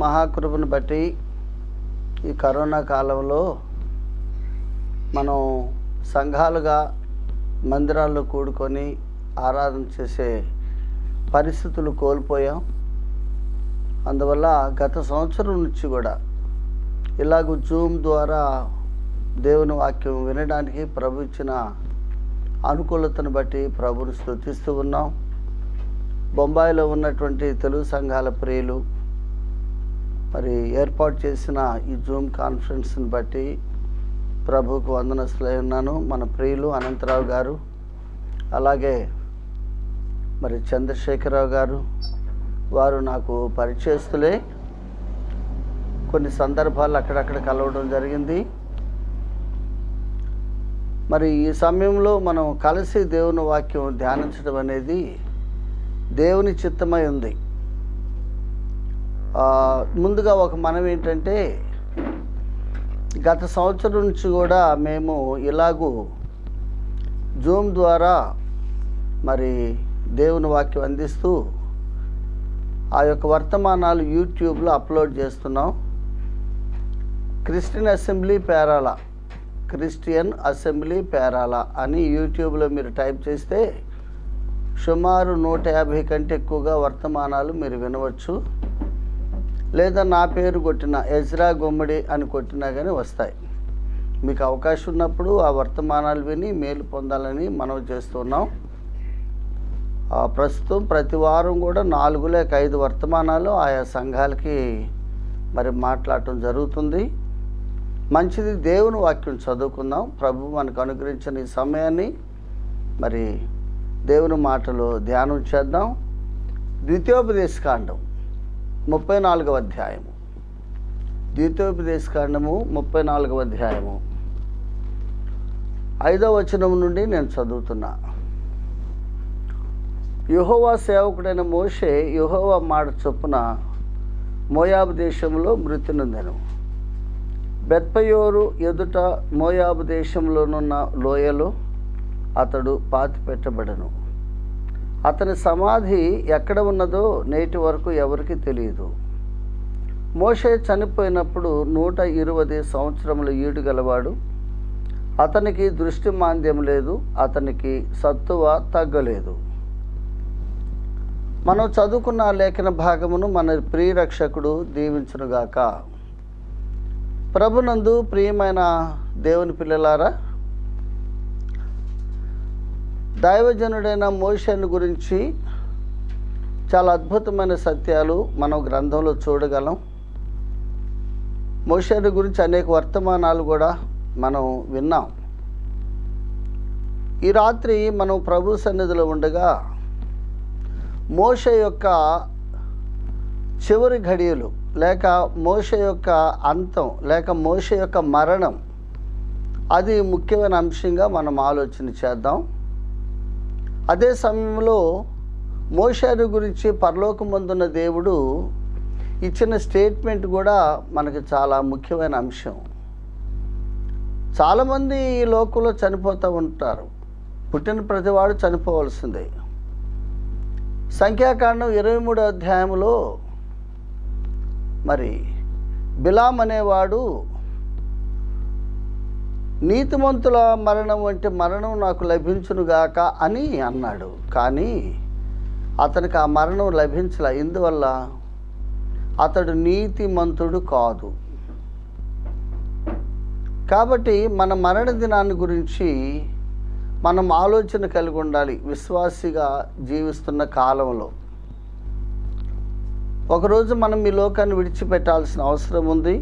మహాకృపను బట్టి ఈ కరోనా కాలంలో మనం సంఘాలుగా మందిరాల్లో కూడుకొని ఆరాధన చేసే పరిస్థితులు కోల్పోయాం. అందువల్ల గత సంవత్సరం నుంచి కూడా ఇలాగ జూమ్ ద్వారా దేవుని వాక్యం వినడానికి ప్రభు ఇచ్చిన అనుకూలతను బట్టి ప్రభుని స్తుతిస్తూ ఉన్నాం. బొంబాయిలో ఉన్నటువంటి తెలుగు సంఘాల ప్రియులు మరి ఏర్పాటు చేసిన ఈ జూమ్ కాన్ఫరెన్స్ని బట్టి ప్రభువుకు వందనస్తులై ఉన్నాను. మన ప్రియులు అనంతరావు గారు, అలాగే మరి చంద్రశేఖరరావు గారు, వారు నాకు పరిచయస్తులే. కొన్ని సందర్భాలు అక్కడక్కడ కలవడం జరిగింది. మరి ఈ సమయంలో మనం కలిసి దేవుని వాక్యం ధ్యానించడం అనేది దేవుని చిత్తమై ఉంది. ముందుగా ఒక మనవి ఏంటంటే, గత సంవత్సరం నుంచి కూడా మేము ఇలాగూ జూమ్ ద్వారా మరి దేవుని వాక్యం అందిస్తూ ఆ యొక్క వర్తమానాలు యూట్యూబ్లో అప్లోడ్ చేస్తున్నాం. క్రిస్టియన్ అసెంబ్లీ పేరాల అని యూట్యూబ్లో మీరు టైప్ చేస్తే సుమారు 150 కంటే ఎక్కువగా వర్తమానాలు మీరు వినవచ్చు. లేదా నా పేరు కొట్టిన ఎజ్రా గుమ్మడి అని కొట్టినా కానీ వస్తాయి. మీకు అవకాశం ఉన్నప్పుడు ఆ వర్తమానాలు విని మేలు పొందాలని మనం చేస్తున్నాం. ప్రస్తుతం ప్రతి వారం కూడా 4 లేక 5 వర్తమానాలు ఆయా సంఘాలకి మరి మాట్లాడటం జరుగుతుంది. మంచిది, దేవుని వాక్యం చదువుకుందాం. ప్రభు మనకు అనుగ్రహించిన ఈ సమయాన్ని మరి దేవుని మాటలో ధ్యానం చేద్దాం. ద్వితీయోపదేశకాండం 34వ అధ్యాయము. ద్వితీయోపదేశకాండము 34వ అధ్యాయము 5వ వచనం నుండి నేను చదువుతున్నా. యెహోవా సేవకుడైన మోషే యెహోవా మాట చొప్పున మోయాబు దేశంలో మృతి నొందెను. బెత్పయోరు ఎదుట మోయాబు దేశంలోనున్న లోయలో అతడు పాతిపెట్టబడెను. అతని సమాధి ఎక్కడ ఉన్నదో నేటి వరకు ఎవరికి తెలియదు. మోషే చనిపోయినప్పుడు 120 సంవత్సరముల ఈడు గలవాడు. అతనికి దృష్టి మాంద్యం లేదు, అతనికి సత్తువ తగ్గలేదు. మనం చదువుకున్న లేఖన భాగమును మన ప్రియరక్షకుడు దీవించునుగాక. ప్రభునందు ప్రియమైన దేవుని పిల్లలారా, దైవజనుడైన మోషేను గురించి చాలా అద్భుతమైన సత్యాలు మనం గ్రంథంలో చూడగలం. మోషేను గురించి అనేక వర్తమానాలు కూడా మనం విన్నాం. ఈ రాత్రి మనం ప్రభు సన్నిధిలో ఉండగా మోషే యొక్క చివరి ఘడియలు, లేక మోషే యొక్క అంతం, లేక మోషే యొక్క మరణం, అది ముఖ్యమైన అంశంగా మనం ఆలోచన చేద్దాం. అదే సమయంలో మోషేను గురించి పరలోకమందున్న దేవుడు ఇచ్చిన స్టేట్మెంట్ కూడా మనకి చాలా ముఖ్యమైన అంశం. చాలామంది ఈ లోకంలో చనిపోతూ ఉంటారు. పుట్టిన ప్రతివాడు చనిపోవలసిందే. సంఖ్యాకాండం 23వ అధ్యాయంలో మరి బిలాం అనేవాడు నీతిమంతుల మరణం వంటి మరణం నాకు లభించునుగాక అని అన్నాడు. కానీ అతనికి ఆ మరణం లభించలే. ఇందువల్ల అతడు నీతిమంతుడు కాదు. కాబట్టి మన మరణ దినాన్ని గురించి మనం ఆలోచన కలిగి ఉండాలి. విశ్వాసిగా జీవిస్తున్న కాలంలో ఒకరోజు మనం ఈ లోకాన్ని విడిచిపెట్టాల్సిన అవసరం ఉంది.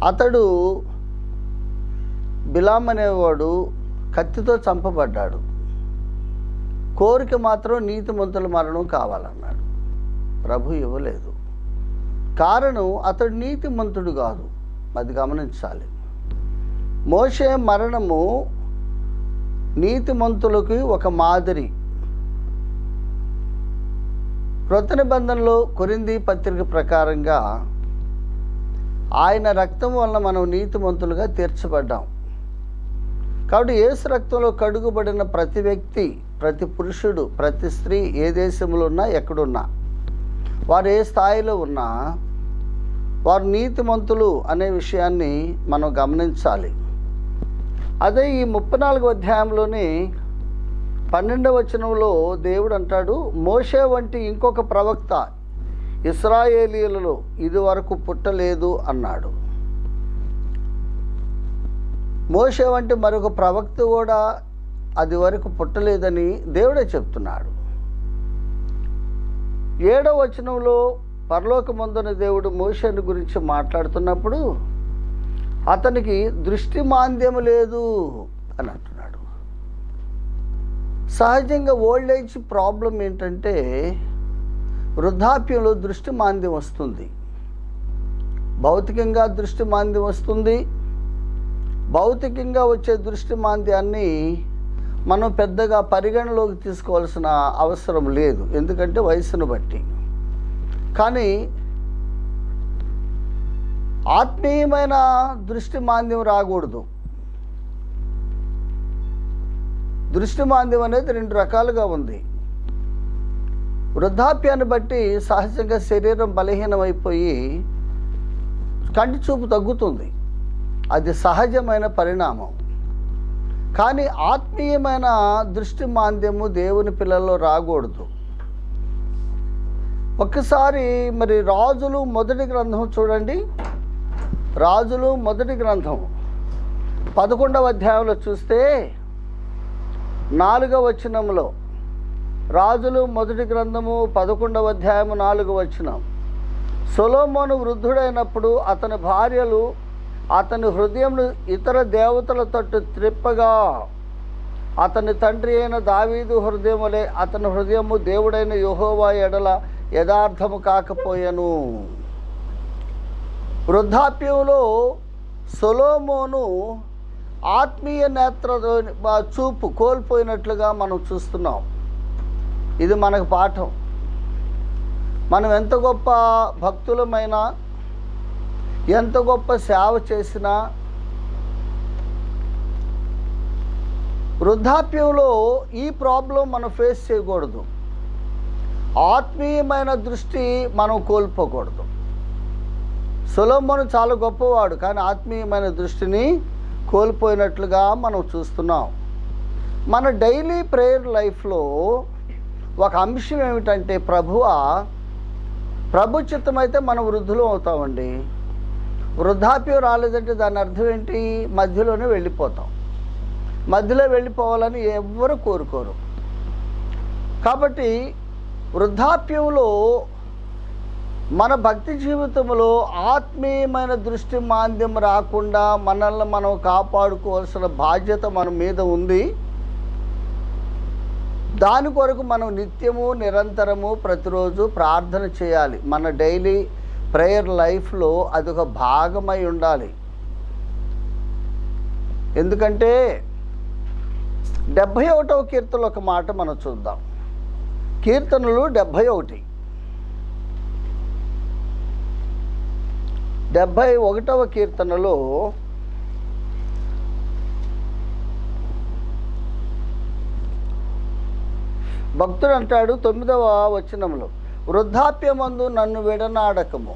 అతడు బిలాం అనేవాడు కత్తితో చంపబడ్డాడు. కోరిక మాత్రం నీతిమంతుల మరణం కావాలన్నాడు. ప్రభు ఇవ్వలేదు. కారణం అతడు నీతిమంతుడు కాదు. అది గమనించాలి. మోషే మరణము నీతిమంతులకి ఒక మాదిరి. క్రొత్త నిబంధనలో కొరింథీ పత్రిక ప్రకారంగా ఆయన రక్తం వలన మనం నీతిమంతులుగా తీర్చబడ్డాం. కాబట్టి యేసు రక్తంలో కడుగుబడిన ప్రతి వ్యక్తి, ప్రతి పురుషుడు, ప్రతి స్త్రీ ఏ దేశంలో ఉన్నా ఎక్కడున్నా వారు ఏ స్థాయిలో ఉన్నా వారు నీతిమంతులు అనే విషయాన్ని మనం గమనించాలి. అదే ఈ 34వ అధ్యాయంలోని 12వ వచనంలో దేవుడు అంటాడు, మోషే వంటి ఇంకొక ప్రవక్త ఇశ్రాయేలీయులలో ఇదివరకు పుట్టలేదు అన్నాడు. మోషే వంటి మరొక ప్రవక్త కూడా అది వరకు పుట్టలేదని దేవుడే చెప్తున్నాడు. 7వ వచనంలో పరలోకమందున దేవుడు మోషేని గురించి మాట్లాడుతున్నప్పుడు అతనికి దృష్టి మాంద్యం లేదు అని అంటున్నాడు. సహజంగా ఓల్డ్ ఏజ్ ప్రాబ్లం ఏంటంటే వృద్ధాప్యంలో దృష్టి మాంద్యం వస్తుంది. భౌతికంగా దృష్టి మాంద్యం వస్తుంది. భౌతికంగా వచ్చే దృష్టి మాంద్యాన్ని మనం పెద్దగా పరిగణలోకి తీసుకోవాల్సిన అవసరం లేదు, ఎందుకంటే వయసును బట్టి. కానీ ఆత్మీయమైన దృష్టి మాంద్యం రాకూడదు. దృష్టి మాంద్యం అనేది 2 రకాలుగా ఉంది. వృద్ధాప్యాన్ని బట్టి సహజంగా శరీరం బలహీనమైపోయి కంటి చూపు తగ్గుతుంది, అది సహజమైన పరిణామం. కానీ ఆత్మీయమైన దృష్టి మాంద్యము దేవుని పిల్లల్లో రాకూడదు. ఒక్కసారి మరి రాజులు మొదటి గ్రంథం చూడండి. రాజులు మొదటి గ్రంథం 11వ అధ్యాయంలో చూస్తే 4వ వచనంలో, రాజులు మొదటి గ్రంథము 11వ అధ్యాయము 4వ వచనం, సొలొమోను వృద్ధుడైనప్పుడు అతని భార్యలు అతని హృదయంను ఇతర దేవతల తట్టు త్రిప్పగా అతని తండ్రి అయిన దావీదు హృదయములే అతని హృదయము దేవుడైన యెహోవా ఎడల యథార్థము కాకపోయెను. వృద్ధాప్యంలో సొలొమోను ఆత్మీయ నేత్ర చూపు కోల్పోయినట్లుగా మనం చూస్తున్నాం. ఇది మనకు పాఠం. మనం ఎంత గొప్ప భక్తులమైనా, ఎంత గొప్ప సేవ చేసినా వృద్ధాప్యంలో ఈ ప్రాబ్లం మనం ఫేస్ చేయకూడదు. ఆత్మీయమైన దృష్టి మనం కోల్పోకూడదు. సొలొమోను చాలా గొప్పవాడు, కానీ ఆత్మీయమైన దృష్టిని కోల్పోయినట్లుగా మనం చూస్తున్నాం. మన డైలీ ప్రేయర్ లైఫ్లో ఒక అంశం ఏమిటంటే, ప్రభు చిత్తమైతే మనం వృద్ధులు అవుతామండి. వృద్ధాప్యం రాలేదంటే దాని అర్థం ఏంటి? మధ్యలోనే వెళ్ళిపోతాం. మధ్యలో వెళ్ళిపోవాలని ఎవ్వరు కోరుకోరు. కాబట్టి వృద్ధాప్యంలో మన భక్తి జీవితంలో ఆత్మీయమైన దృష్టి మాంద్యం రాకుండా మనల్ని మనం కాపాడుకోవాల్సిన బాధ్యత మన మీద ఉంది. దాని కొరకు మనం నిత్యము నిరంతరము ప్రతిరోజు ప్రార్థన చేయాలి. మన డైలీ ప్రేయర్ లైఫ్లో అదొక భాగమై ఉండాలి. ఎందుకంటే 71వ కీర్తనలో ఒక మాట మనం చూద్దాం. కీర్తనలు 71. 71వ కీర్తనలో భక్తుడు అంటాడు 9వ వచనంలో, వృద్ధాప్యమందు నన్ను విడనాడకము.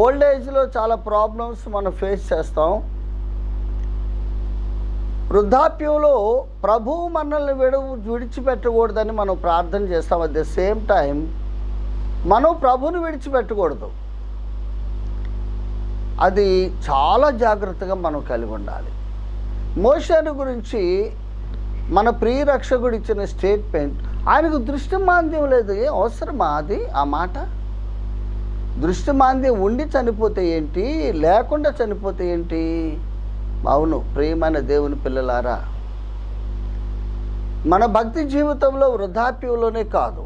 ఓల్డ్ ఏజ్లో చాలా ప్రాబ్లమ్స్ మనం ఫేస్ చేస్తాం. వృద్ధాప్యంలో ప్రభువు మనల్ని విడిచిపెట్టకూడదని మనం ప్రార్థన చేస్తాం. అట్ ద సేమ్ టైం మనం ప్రభువుని విడిచిపెట్టకూడదు. అది చాలా జాగ్రత్తగా మనం కలిగి ఉండాలి. మోషేను గురించి మన ప్రియ రక్షకుడు ఇచ్చిన స్టేట్మెంట్, ఆయనకు దృష్టి మాంద్యం లేదు. ఏ అవసరమా అది? ఆ మాట, దృష్టి మాంద్యం ఉండి చనిపోతే ఏంటి, లేకుండా చనిపోతే ఏంటి? అవును ప్రియమైన దేవుని పిల్లలారా, మన భక్తి జీవితంలో వృద్ధాప్యంలోనే కాదు,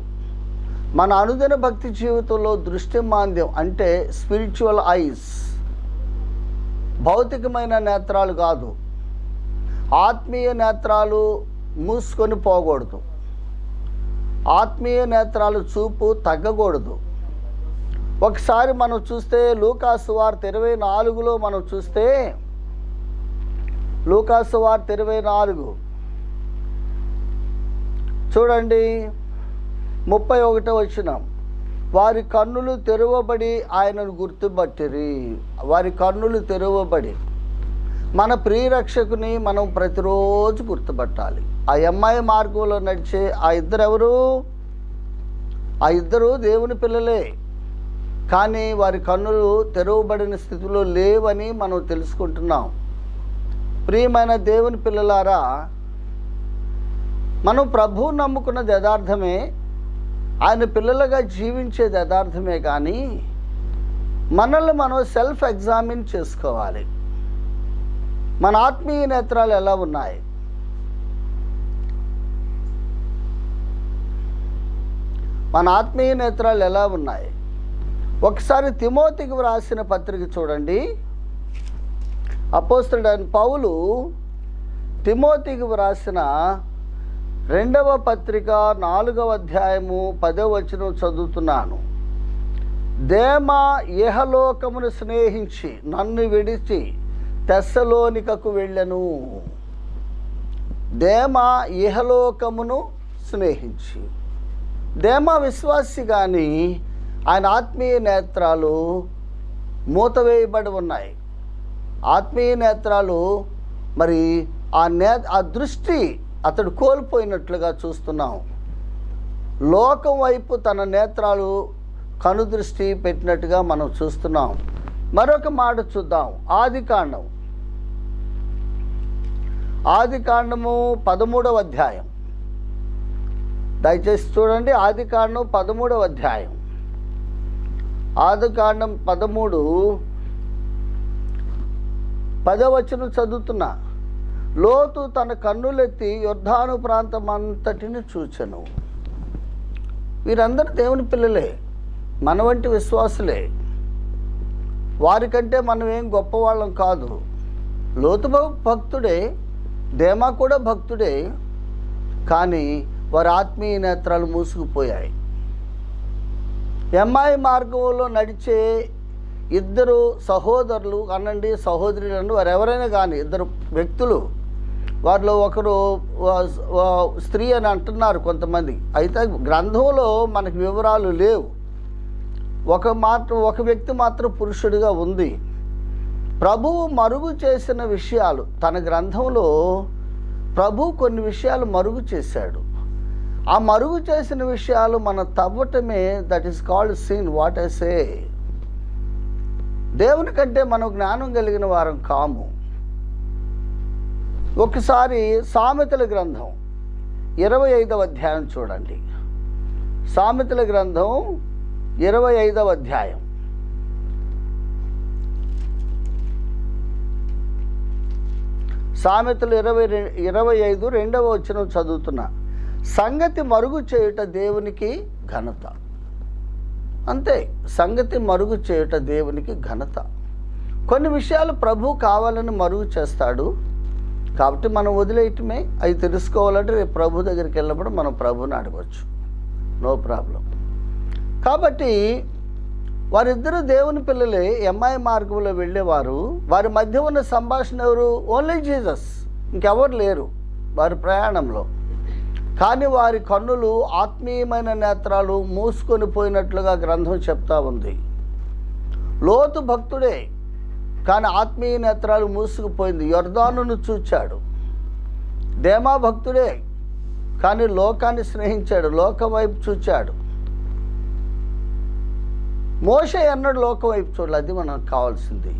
మన అనుదిన భక్తి జీవితంలో దృష్టి మాంద్యం అంటే స్పిరిచువల్ ఐస్, భౌతికమైన నేత్రాలు కాదు, ఆత్మీయ నేత్రాలు మూసుకొని పోకూడదు. ఆత్మీయ నేత్రాలు చూపు తగ్గకూడదు. ఒకసారి మనం చూస్తే లూకాసు వార్త 24లో మనం చూస్తే, లూకాసు వార్త 24 చూడండి 31వ వచనం, వారి కన్నులు తెరవబడి ఆయనను గుర్తుపట్టిరి. వారి కన్నులు తెరవబడి మన ప్రియరక్షకుని మనం ప్రతిరోజు గుర్తుపట్టాలి. ఆ అమ్మాయి మార్గంలో నడిచే ఆ ఇద్దరు ఎవరు? ఆ ఇద్దరు దేవుని పిల్లలే, కానీ వారి కన్నులు తెరవబడిన స్థితిలో లేవని మనం తెలుసుకుంటున్నాం. ప్రియమైన దేవుని పిల్లలారా, మనం ప్రభువు నమ్ముకున్నది యథార్థమే, ఆయన పిల్లలుగా జీవించేది యథార్థమే, కానీ మనల్ని మనం సెల్ఫ్ ఎగ్జామిన్ చేసుకోవాలి. మన ఆత్మీయ నేత్రాలు ఎలా ఉన్నాయి? మన ఆత్మీయ నేత్రాలు ఎలా ఉన్నాయి? ఒకసారి తిమోతికి వ్రాసిన పత్రిక చూడండి. అపోస్తలుడైన పౌలు తిమోతికి వ్రాసిన 2వ పత్రిక 4వ అధ్యాయము 10వ వచనం చదువుతున్నాను. దేమా ఇహలోకమును స్నేహించి నన్ను విడిచి తెస్సలోనికకు వెళ్ళెను. దేమా ఇహలోకమును స్నేహించి. దేమా విశ్వాసి, కానీ ఆయన ఆత్మీయ నేత్రాలు మూతవేయబడి ఉన్నాయి. ఆత్మీయ నేత్రాలు మరి ఆ దృష్టి అతడు కోల్పోయినట్లుగా చూస్తున్నాం. లోకం వైపు తన నేత్రాలు కనుదృష్టి పెట్టినట్టుగా మనం చూస్తున్నాం. మరొక మాట చూద్దాం. ఆదికాండము 13వ అధ్యాయం. దయచేసి చూడండి. ఆదికాండం 13వ అధ్యాయం. ఆదికాండం 13 10వ వచనం చదువుతున్నా. లోతు తన కన్నులెత్తి యొర్దాను ప్రాంతమంతటిని చూచెను. వీరందరూ దేవుని పిల్లలే, మన వంటి విశ్వాసులే. వారికంటే మనం ఏం గొప్పవాళ్ళం కాదు. లోతు భక్తుడే, దేమా కూడా భక్తుడే, కానీ వారి ఆత్మీయ నేత్రాలు మూసుకుపోయాయి. ఎమ్మాయి మార్గంలో నడిచే ఇద్దరు సహోదరులు అనండి, సహోదరులు, వారు ఎవరైనా కానీ ఇద్దరు వ్యక్తులు, వారిలో ఒకరు స్త్రీ అని అంటున్నారు కొంతమంది. అయితే గ్రంథంలో మనకు వివరాలు లేవు. ఒక వ్యక్తి మాత్రం పురుషుడిగా ఉంది. ప్రభువు మరుగు చేసిన విషయాలు తన గ్రంథంలో ప్రభువు కొన్ని విషయాలు మరుగు చేశాడు. ఆ మరుగు చేసిన విషయాలు మనం తవ్వటమే, that is called sin. What I say, దేవుని కంటే మనం జ్ఞానం కలిగిన వారం కాము. ఒకసారి సామెతల గ్రంథం 25వ అధ్యాయం చూడండి. సామెతల గ్రంథం 25వ అధ్యాయం. సామెతలు 25 2వ వచనం చదువుతున్నా. సంగతి మరుగు చేయుట దేవునికి ఘనత. అంతే, సంగతి మరుగు చేయుట దేవునికి ఘనత. కొన్ని విషయాలు ప్రభు కావాలని మరుగు చేస్తాడు, కాబట్టి మనం వదిలేయటమే. అవి తెలుసుకోవాలంటే రేపు ప్రభు దగ్గరికి వెళ్ళినప్పుడు మనం ప్రభుని అడగవచ్చు, నో ప్రాబ్లం. కాబట్టి వారిద్దరూ దేవుని పిల్లలే, ఎమ్మాయి మార్గంలో వెళ్ళేవారు. వారి మధ్య ఉన్న సంభాషణ ఎవరు? ఓన్లీ జీసస్, ఇంకెవరు లేరు వారి ప్రయాణంలో. కానీ వారి కన్నులు, ఆత్మీయమైన నేత్రాలు మూసుకొని పోయినట్లుగా గ్రంథం చెప్తా ఉంది. లోతు భక్తుడే, కానీ ఆత్మీయ నేత్రాలు మూసుకుపోయింది. యొర్దానును చూచాడు. దేమా భక్తుడే, కానీ లోకాన్ని స్నేహించాడు, లోకం వైపు చూచాడు. మోషే ఎన్నడూ లోకం వైపు చూడాలి. అది మనకు కావాల్సింది.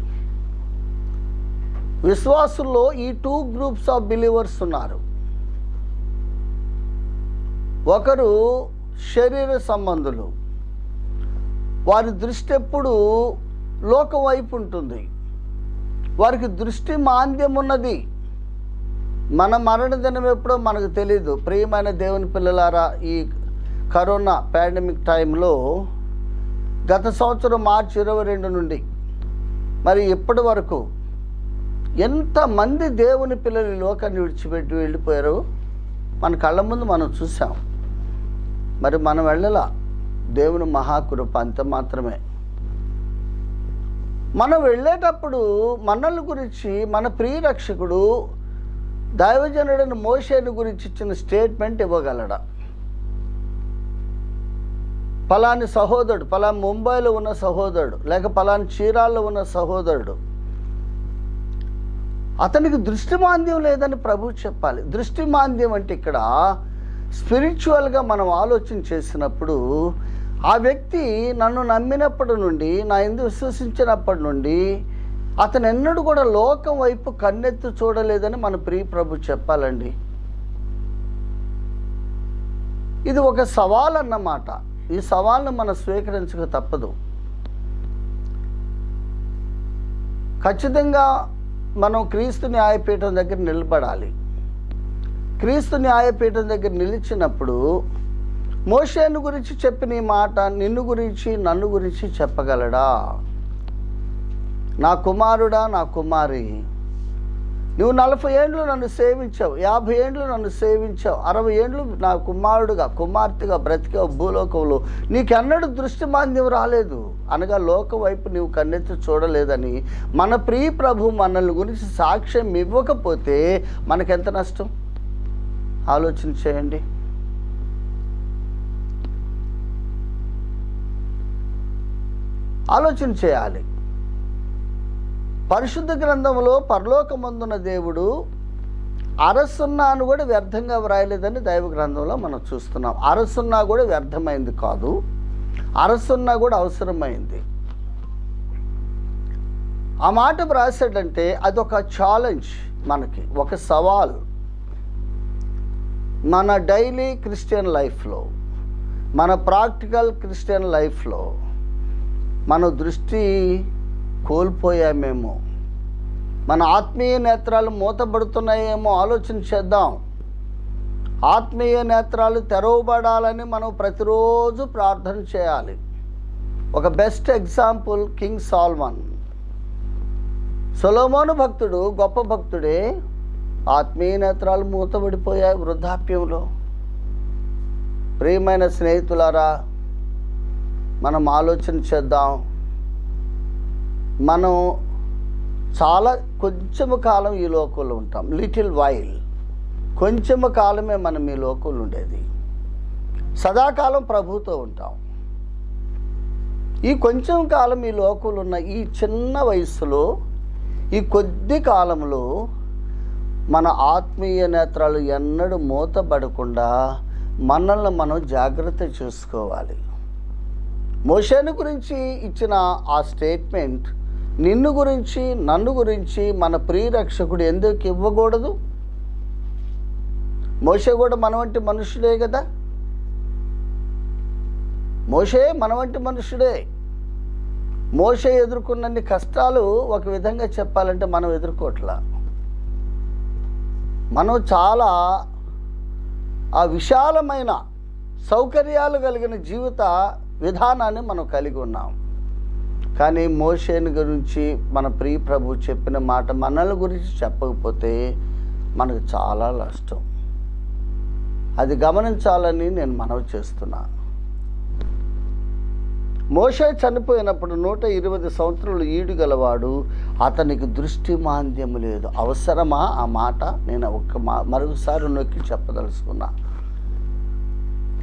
విశ్వాసుల్లో ఈ 2 గ్రూప్స్ ఆఫ్ బిలీవర్స్ ఉన్నారు. ఒకరు శరీర సంబంధులు, వారి దృష్టి ఎప్పుడు లోకం వైపు ఉంటుంది. వారికి దృష్టి మాంద్యం ఉన్నది. మన మరణ దినం ఎప్పుడో మనకు తెలీదు. ప్రియమైన దేవుని పిల్లలారా, ఈ కరోనా పాండమిక్ టైంలో గత సంవత్సరం మార్చి 22 నుండి మరి ఇప్పటి వరకు ఎంతమంది దేవుని పిల్లలు లోకాన్ని విడిచిపెట్టి వెళ్ళిపోయారు మన కళ్ళ ముందు మనం చూసాం. మరి మనం వెళ్ళలా. దేవుని మహాకృప అంత మాత్రమే. మనం వెళ్ళేటప్పుడు మనల్ని గురించి మన ప్రియరక్షకుడు దైవజనుడైన మోషేను గురించి ఇచ్చిన స్టేట్మెంట్ ఇవ్వగలడా? పలాని సహోదరుడు, పలాని ముంబైలో ఉన్న సహోదరుడు, లేక పలాని చీరాల్లో ఉన్న సహోదరుడు, అతనికి దృష్టిమాంద్యం లేదని ప్రభువు చెప్పాలి. దృష్టిమాంద్యం అంటే ఇక్కడ స్పిరిచువల్గా మనం ఆలోచన చేసినప్పుడు ఆ వ్యక్తి నన్ను నమ్మినప్పటి నుండి, నా యందు విశ్వసించినప్పటి నుండి అతను ఎన్నడూ కూడా లోకం వైపు కన్నెత్తి చూడలేదని మన ప్రియ ప్రభు చెప్పాలండి. ఇది ఒక సవాల్ అన్నమాట. ఈ సవాల్ను మనం స్వీకరించక తప్పదు. ఖచ్చితంగా మనం క్రీస్తు న్యాయపీఠం దగ్గర నిలబడాలి. క్రీస్తు న్యాయపీఠం దగ్గర నిలిచినప్పుడు మోషేను గురించి చెప్పిన ఈ మాట నిన్ను గురించి, నన్ను గురించి చెప్పగలడా? నా కుమారుడా, నా కుమారి, నువ్వు 40 ఏండ్లు నన్ను సేవించావు, 50 ఏండ్లు నన్ను సేవించావు, 60 ఏండ్లు నా కుమారుడుగా, కుమార్తెగా బ్రతికావు భూలోకంలో, నీకెన్నడూ దృష్టిమాంద్యం రాలేదు అనగా లోకం వైపు నీవు కన్నెత్తి చూడలేదని మన ప్రియ ప్రభు మనల్ని గురించి సాక్ష్యం ఇవ్వకపోతే మనకెంత నష్టం? ఆలోచన చేయండి. ఆలోచన చేయాలి. పరిశుద్ధ గ్రంథంలో పరలోకమందున్న దేవుడు అరసున్నాను కూడా వ్యర్థంగా వ్రాయలేదని దైవ గ్రంథంలో మనం చూస్తున్నాం. అరసున్నా కూడా వ్యర్థమైంది కాదు, అరసున్నా కూడా అవసరమైంది. ఆ మాట వ్రాసాడంటే అదొక ఛాలెంజ్, మనకి ఒక సవాల్. మన డైలీ క్రిస్టియన్ లైఫ్లో, మన ప్రాక్టికల్ క్రిస్టియన్ లైఫ్లో మన దృష్టి కోల్పోయామేమో, మన ఆత్మీయ నేత్రాలు మూతబడుతున్నాయేమో ఆలోచన చేద్దాం. ఆత్మీయ నేత్రాలు తెరవబడాలని మనం ప్రతిరోజు ప్రార్థన చేయాలి. ఒక బెస్ట్ ఎగ్జాంపుల్ కింగ్ సాల్మన్. సొలొమోను భక్తుడు గొప్ప భక్తుడే, ఆత్మీయ నేత్రాలు మూతబడిపోయాయి వృద్ధాప్యంలో. ప్రియమైన స్నేహితులారా, మనం ఆలోచన చేద్దాం. మనం చాలా కొంచెము కాలం ఈ లోకంలో ఉంటాం, లిటిల్ వైల్, కొంచెము కాలమే మనం ఈ లోకంలో ఉండేది. సదాకాలం ప్రభుతో ఉంటాం. ఈ కొంచెం కాలం ఈ లోకంలో ఉన్న ఈ చిన్న వయసులో, ఈ కొద్ది కాలంలో మన ఆత్మీయ నేత్రాలు ఎన్నడూ మూతబడకుండా మనల్ని మనం జాగ్రత్త చేసుకోవాలి. మోషేను గురించి ఇచ్చిన ఆ స్టేట్మెంట్ నిన్ను గురించి, నన్ను గురించి మన ప్రియరక్షకుడు ఎందుకు ఇవ్వకూడదు? మోషే కూడా మన వంటి మనుషుడే కదా. మోషే మన వంటి మనుషుడే. మోషే ఎదుర్కొన్నన్ని కష్టాలు ఒక విధంగా చెప్పాలంటే మనం ఎదుర్కోవట్లా. మనం చాలా ఆ విశాలమైన సౌకర్యాలు కలిగిన జీవిత విధానాన్ని మనం కలిగి ఉన్నాం. కానీ మోషేని గురించి మన ప్రియ ప్రభు చెప్పిన మాట మనల్ని గురించి చెప్పకపోతే మనకు చాలా నష్టం. అది గమనించాలని నేను మనవి చేస్తున్నా. మోషే చనిపోయినప్పుడు 120 సంవత్సరాలు ఈడు గలవాడు, అతనికి దృష్టి మాంద్యం లేదు. అవసరమా ఆ మాట? నేను మరొకసారి నొక్కి చెప్పదలుచుకున్నా.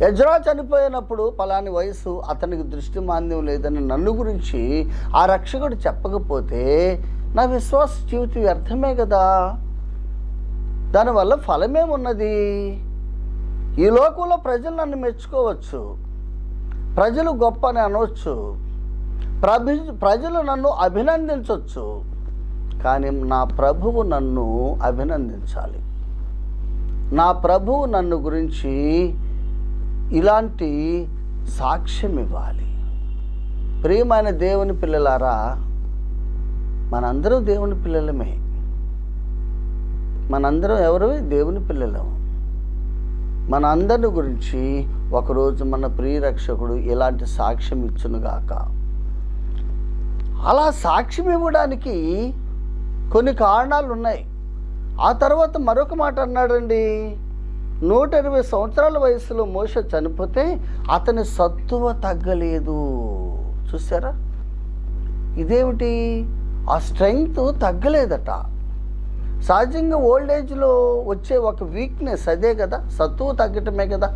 ఎజ్రా చనిపోయినప్పుడు పలాని వయసు, అతనికి దృష్టి మాంద్యం లేదని నన్ను గురించి ఆ రక్షకుడు చెప్పకపోతే నా విశ్వాస జీవితం వ్యర్థమే కదా. దానివల్ల ఫలమేమున్నది? ఈ లోకంలో ప్రజలు నన్ను మెచ్చుకోవచ్చు, ప్రజలు గొప్ప అని అనవచ్చు, ప్రజలు నన్ను అభినందించవచ్చు, కానీ నా ప్రభువు నన్ను అభినందించాలి. నా ప్రభువు నన్ను గురించి ఇలాంటి సాక్ష్యం ఇవ్వాలి. ప్రియమైన దేవుని పిల్లలారా, మనందరం దేవుని పిల్లలమే. మనందరం ఎవరు? దేవుని పిల్లలం. మనందరి గురించి ఒకరోజు మన ప్రియరక్షకుడు ఇలాంటి సాక్ష్యం ఇచ్చునుగాక. అలా సాక్ష్యం ఇవ్వడానికి కొన్ని కారణాలు ఉన్నాయి. ఆ తర్వాత మరొక మాట అన్నాడండి. 120 సంవత్సరాల వయసులో మోషే చనిపోతే అతని సత్తువ తగ్గలేదు. చూసారా? ఇదేమిటి? ఆ స్ట్రెంగ్త్ తగ్గలేదట. సహజంగా ఓల్డ్ ఏజ్లో వచ్చే ఒక వీక్నెస్ అదే కదా, సత్తువ తగ్గటమే కదా.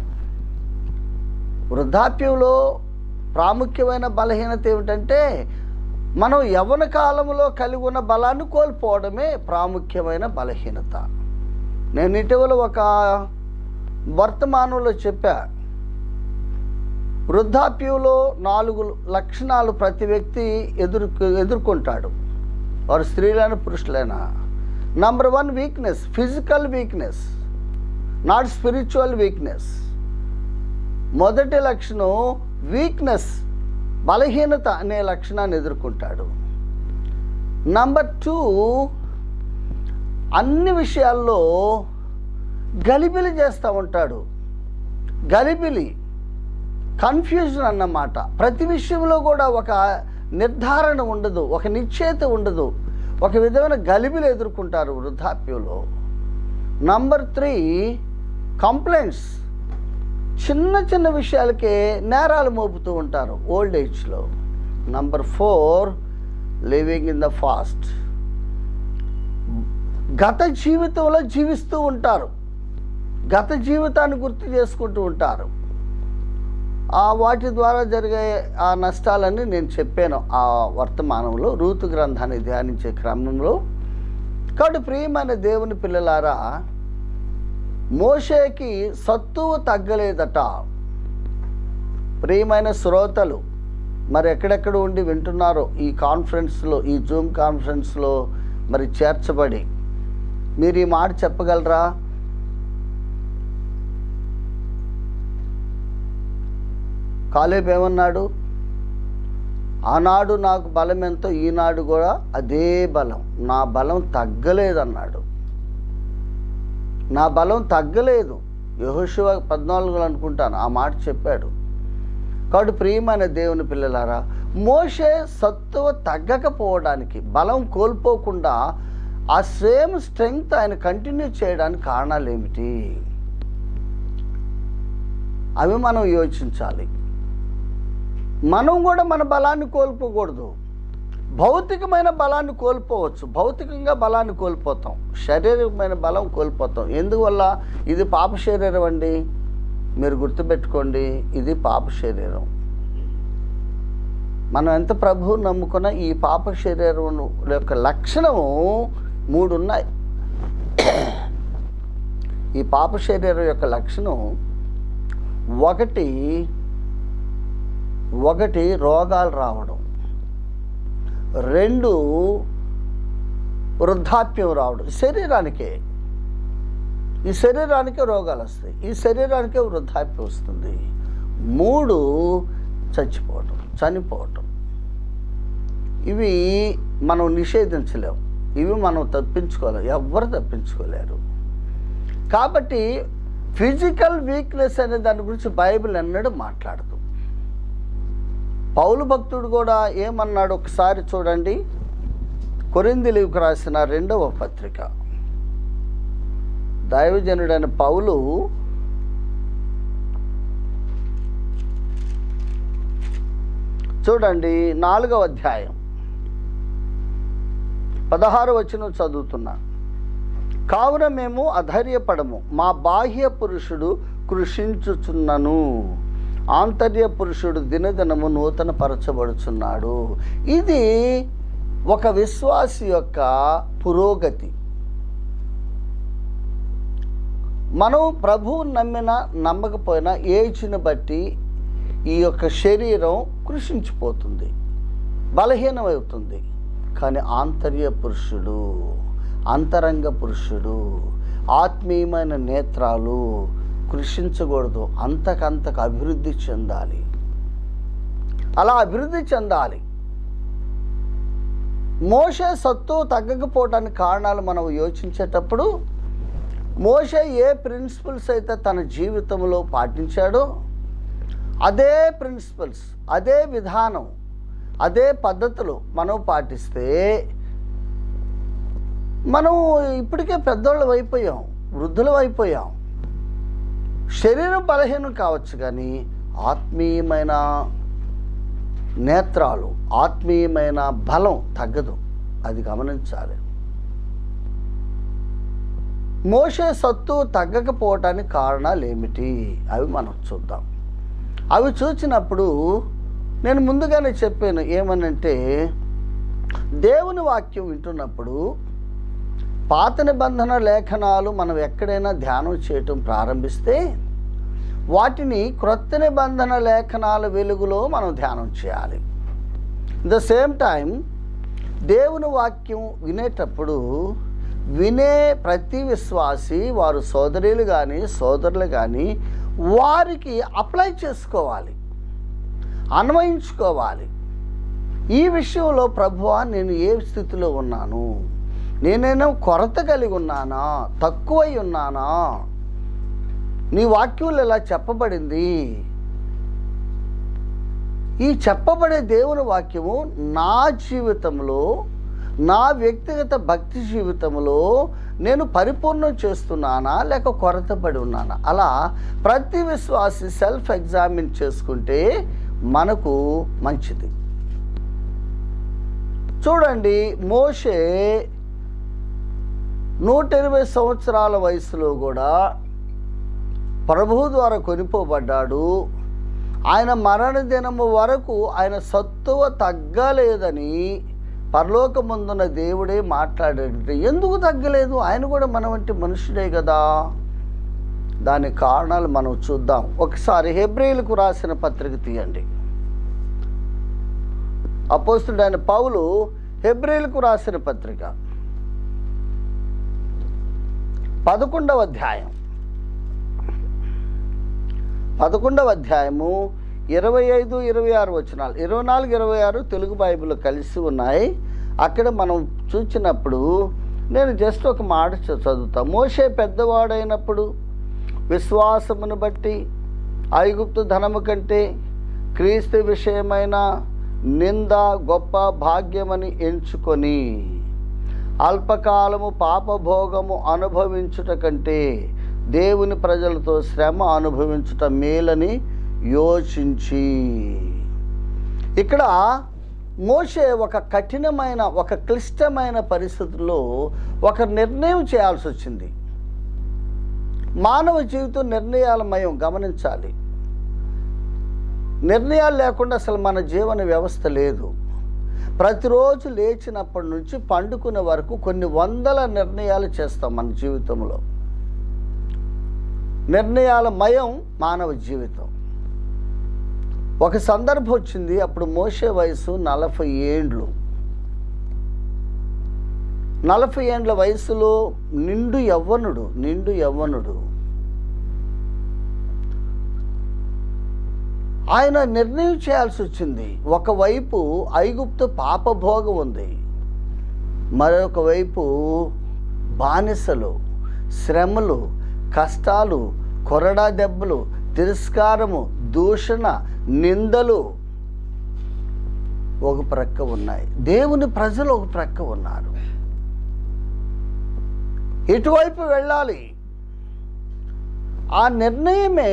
వృద్ధాప్యంలో ప్రాముఖ్యమైన బలహీనత ఏమిటంటే మనం యవ్వన కాలంలో కలిగి ఉన్న బలాన్ని కోల్పోవడమే ప్రాముఖ్యమైన బలహీనత. నేను ఇటీవల ఒక వర్తమానంలో చెప్పా, వృద్ధాప్యంలో 4 లక్షణాలు ప్రతి వ్యక్తి ఎదుర్కొంటాడు, వారు స్త్రీలైన పురుషులైనా. Number 1 weakness, physical weakness, not spiritual weakness. మొదటి లక్షణం వీక్నెస్, బలహీనత అనే లక్షణాన్ని ఎదుర్కొంటాడు. నంబర్ 2, అన్ని విషయాల్లో గలిబిలి చేస్తూ ఉంటాడు. గలిబిలి, కన్ఫ్యూజన్ అన్నమాట. ప్రతి విషయంలో కూడా ఒక నిర్ధారణ ఉండదు, ఒక నిశ్చయిత ఉండదు, ఒక విధమైన గలిబిలి ఎదుర్కొంటారు వృద్ధాప్యంలో. నంబర్ 3, కంప్లైంట్స్, చిన్న చిన్న విషయాలకే నేరాలు మోపుతూ ఉంటారు ఓల్డ్ ఏజ్లో. Number 4, living in the fast, గత జీవితంలో జీవిస్తూ ఉంటారు, గత జీవితాన్ని గుర్తు చేసుకుంటూ ఉంటారు. వాటి ద్వారా జరిగే ఆ నష్టాలన్నీ నేను చెప్పాను ఆ వర్తమానంలో, రూతు గ్రంథాన్ని ధ్యానించే క్రమంలో. కాబట్టి ప్రియమైన దేవుని పిల్లలారా, మోషేకి సత్తువ తగ్గలేదట. ప్రియమైన శ్రోతలు, మరి ఎక్కడెక్కడ ఉండి వింటున్నారో ఈ కాన్ఫరెన్స్లో, ఈ జూమ్ కాన్ఫరెన్స్లో మరి చేర్చబడి మీరు ఈ మాట చెప్పగలరా? కాలేబు ఏమన్నాడు? ఆనాడు నాకు బలం ఎంతో ఈనాడు కూడా అదే బలం, నా బలం తగ్గలేదన్నాడు. నా బలం తగ్గలేదు. యెహోషువ 14 అనుకుంటాను ఆ మాట చెప్పాడు. కాబట్టి ప్రియమైన దేవుని పిల్లలారా, మోషే సత్తువ తగ్గకపోవడానికి, బలం కోల్పోకుండా ఆ సేమ్ స్ట్రెంగ్త్ ఆయన కంటిన్యూ చేయడానికి కారణాలు ఏమిటి? అవి మనం యోచించాలి. మనం కూడా మన బలాన్ని కోల్పోకూడదు. భౌతికమైన బలాన్ని కోల్పోవచ్చు, భౌతికంగా బలాన్ని కోల్పోతాం, శారీరకమైన బలం కోల్పోతాం. ఎందువల్ల? ఇది పాప శరీరం అండి, మీరు గుర్తుపెట్టుకోండి, ఇది పాప శరీరం. మనం ఎంత ప్రభువు నమ్ముకున్నా ఈ పాప శరీరం యొక్క లక్షణము 3 ఉన్నాయి. ఈ పాప శరీరం యొక్క లక్షణం ఒకటి రోగాలు రావడం, 2 వృద్ధాప్యం రావడం. ఈ శరీరానికే రోగాలు వస్తాయి, ఈ శరీరానికే వృద్ధాప్యం వస్తుంది. 3 చనిపోవటం. ఇవి మనం నిషేధించలేము, ఇవి మనం తప్పించుకోలేము, ఎవ్వరు తప్పించుకోలేరు. కాబట్టి ఫిజికల్ వీక్నెస్ అనే దాని గురించి బైబిల్ ఎన్నడూ మాట్లాడదు. పౌలు భక్తుడు కూడా ఏమన్నాడు ఒకసారి చూడండి, కొరింథీయులకు రాసిన 2వ పత్రిక. దైవజనుడైన పౌలు చూడండి 4వ అధ్యాయం 16వ వచనం చదువుతున్నా. కావున మేము అధైర్యపడము, మా బాహ్య పురుషుడు కృషించుచున్నను, ఆంతర్య పురుషుడు దినదినము నూతన పరచబడుచున్నాడు. ఇది ఒక విశ్వాసి యొక్క పురోగతి. మనం ప్రభువు నమ్మినా నమ్మకపోయినా ఏజ్ని బట్టి ఈ యొక్క శరీరం కృషించిపోతుంది, బలహీనమవుతుంది. కానీ ఆంతర్య పురుషుడు, అంతరంగ పురుషుడు, ఆత్మీయమైన నేత్రాలు కృషించకూడదు, అంతకంతకు అభివృద్ధి చెందాలి. అలా అభివృద్ధి చెందాలి. మోషే సత్తువ తగ్గకపోవడానికి కారణాలు మనం యోచించేటప్పుడు, మోషే ఏ ప్రిన్సిపల్స్ అయితే తన జీవితంలో పాటించాడో అదే ప్రిన్సిపల్స్, అదే విధానం, అదే పద్ధతులు మనం పాటిస్తే మనం ఇప్పటికే పెద్దోళ్ళం అయిపోయాం, వృద్ధులం అయిపోయాం. శరీరం బలహీనం కావచ్చు కానీ ఆత్మీయమైన నేత్రాలు, ఆత్మీయమైన బలం తగ్గదు, అది గమనించాలి. మోషే సత్తువ తగ్గకపోవటానికి కారణాలు ఏమిటి అవి మనం చూద్దాం. అవి చూసినప్పుడు నేను ముందుగానే చెప్పాను ఏమనంటే, దేవుని వాక్యం వింటున్నప్పుడు పాత నిబంధన లేఖనాలు మనం ఎక్కడైనా ధ్యానం చేయటం ప్రారంభిస్తే వాటిని క్రొత్త నిబంధన లేఖనాల వెలుగులో మనం ధ్యానం చేయాలి. ద సేమ్ టైం దేవుని వాక్యం వినేటప్పుడు వినే ప్రతి విశ్వాసి వారు సోదరులు కానీ సోదరులు కానీ వారికి అప్లై చేసుకోవాలి, అన్వయించుకోవాలి. ఈ విషయంలో ప్రభువా నేను ఏ స్థితిలో ఉన్నాను, నేనైనా కొరత కలిగి ఉన్నానా, తక్కువై ఉన్నానా, నీ వాక్యంలో ఇలా చెప్పబడింది. ఈ చెప్పబడే దేవుని వాక్యము నా జీవితంలో, నా వ్యక్తిగత భక్తి జీవితంలో నేను పరిపూర్ణం చేస్తున్నానా లేక కొరత పడి ఉన్నానా? అలా ప్రతి విశ్వాసి సెల్ఫ్ ఎగ్జామిన్ చేసుకుంటే మనకు మంచిది. చూడండి, మోషే 120 సంవత్సరాల వయసులో కూడా ప్రభువు ద్వారా కొనిపోబడ్డాడు. ఆయన మరణ దినము వరకు ఆయన సత్తువ తగ్గలేదని పరలోకమందున్న దేవుడే మాట్లాడాడు. ఎందుకు తగ్గలేదు? ఆయన కూడా మన వంటి మనుషుడే కదా. దాని కారణాలు మనం చూద్దాం. ఒకసారి హెబ్రీయులకు రాసిన పత్రిక తీయండి. అపోస్తలుడైన పౌలు హెబ్రీయులకు రాసిన పత్రిక 11వ అధ్యాయం 25, 26 వచనాలు, 24, 26 తెలుగు బైబిల్లో కలిసి ఉన్నాయి. అక్కడ మనం చూసినప్పుడు నేను జస్ట్ ఒక మాట చదువుతా. మోషే పెద్దవాడైనప్పుడు విశ్వాసమును బట్టి ఐగుప్తు ధనము కంటే క్రీస్తు విషయమైన నింద గొప్ప భాగ్యమని ఎంచుకొని అల్పకాలము పాపభోగము అనుభవించుట కంటే దేవుని ప్రజలతో శ్రమ అనుభవించుట మేలని యోచించి. ఇక్కడ మోషే ఒక కఠినమైన, ఒక క్లిష్టమైన పరిస్థితుల్లో ఒక నిర్ణయం చేయాల్సి వచ్చింది. మానవ జీవితం నిర్ణయాలమయం, గమనించాలి. నిర్ణయాలు లేకుండా అసలు మన జీవన వ్యవస్థ లేదు. ప్రతిరోజు లేచినప్పటి నుంచి పండుకునే వరకు కొన్ని వందల నిర్ణయాలు చేస్తాం మన జీవితంలో. నిర్ణయాలమయం మానవ జీవితం. ఒక సందర్భం వచ్చింది, అప్పుడు మోషే వయసు 40 ఏండ్లు. 40 ఏండ్ల వయసులో నిండు యవ్వనుడు ఆయన నిర్ణయం చేయాల్సి వచ్చింది. ఒకవైపు ఐగుప్తు పాపభోగం ఉంది, మరొక వైపు బానిసలు, శ్రమలు, కష్టాలు, కొరడా దెబ్బలు, తిరస్కారము, దూషణ, నిందలు ఒక ప్రక్క ఉన్నాయి. దేవుని ప్రజలు ఒక ప్రక్క ఉన్నారు. ఎటువైపు వెళ్ళాలి? ఆ నిర్ణయమే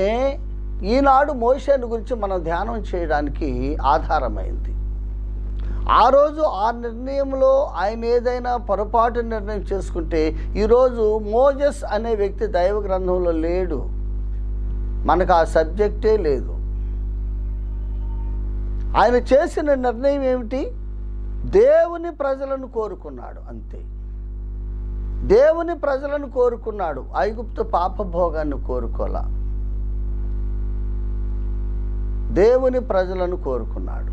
ఈనాడు మోషేను గురించి మనం ధ్యానం చేయడానికి ఆధారమైంది. ఆ రోజు ఆ నిర్ణయంలో ఆయన ఏదైనా పొరపాటు నిర్ణయం చేసుకుంటే ఈరోజు మోజెస్ అనే వ్యక్తి దైవ గ్రంథంలో లేడు. మనకు ఆ సబ్జెక్టే లేదు. ఆయన చేసిన నిర్ణయం ఏమిటి? దేవుని ప్రజలను కోరుకున్నాడు, అంతే. దేవుని ప్రజలను కోరుకున్నాడు, ఐగుప్తు పాపభోగాన్ని కోరుకోలా. దేవుని ప్రజలను కోరుకున్నాడు.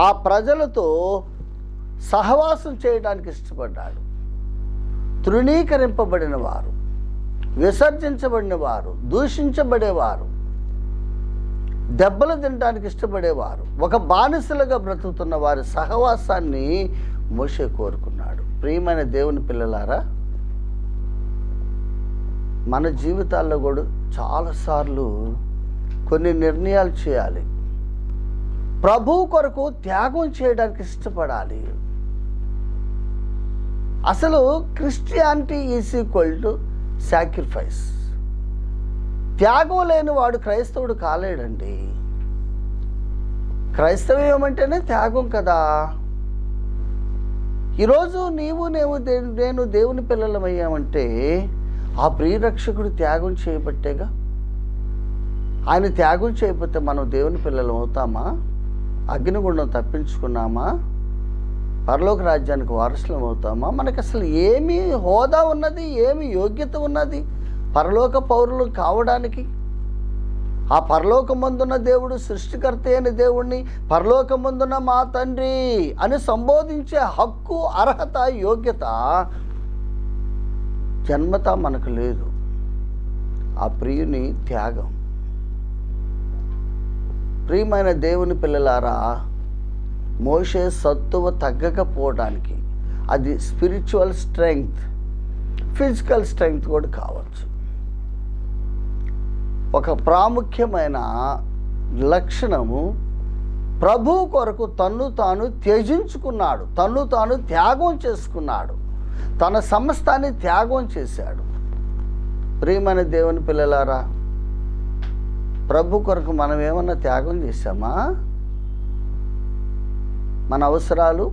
ఆ ప్రజలతో సహవాసం చేయడానికి ఇష్టపడ్డాడు. తృణీకరింపబడిన వారు, విసర్జించబడిన వారు, దూషించబడేవారు, దెబ్బలు తినడానికి ఇష్టపడేవారు, ఒక బానిసలుగా బ్రతుకుతున్న వారి సహవాసాన్ని మోషే కోరుకున్నాడు. ప్రియమైన దేవుని పిల్లలారా, మన జీవితాల్లో కూడా చాలాసార్లు కొన్ని నిర్ణయాలు చేయాలి. ప్రభువు కొరకు త్యాగం చేయడానికి ఇష్టపడాలి. అసలు Christianity is equal to sacrifice. త్యాగం లేని వాడు క్రైస్తవుడు కాలేడండి. క్రైస్తవ్యం అంటేనే త్యాగం కదా. ఈరోజు నేను దేవుని పిల్లలమయ్యామంటే ఆ ప్రియరక్షకుడు త్యాగం చేయబట్టేగా. ఆయన త్యాగం చేయకపోతే మనం దేవుని పిల్లలు అవుతామా? అగ్నిగుండం తప్పించుకున్నామా? పరలోక రాజ్యానికి వారసులం అవుతామా? మనకు అసలు ఏమి హోదా ఉన్నది, ఏమి యోగ్యత ఉన్నది పరలోక పౌరులు కావడానికి? ఆ పరలోకమందున్న దేవుడు, సృష్టికర్త అయిన దేవుణ్ణి పరలోకమందున్న మా తండ్రి అని సంబోధించే హక్కు, అర్హత, యోగ్యత జన్మత మనకు లేదు. ఆ ప్రియుని త్యాగం. ప్రియమైన దేవుని పిల్లలారా, మోషే సత్తువ తగ్గకపోవడానికి అది స్పిరిచువల్ స్ట్రెంగ్త్, ఫిజికల్ స్ట్రెంగ్త్ కూడా కావచ్చు. ఒక ప్రాముఖ్యమైన లక్షణము, ప్రభు కొరకు తన్ను తాను త్యజించుకున్నాడు, తన్ను తాను త్యాగం చేసుకున్నాడు, తన సమస్తాన్ని త్యాగం చేశాడు. ప్రియమైన దేవుని పిల్లలారా, ప్రభు కొరకు మనం ఏమన్నా త్యాగం చేశామా? మన అవసరాలు,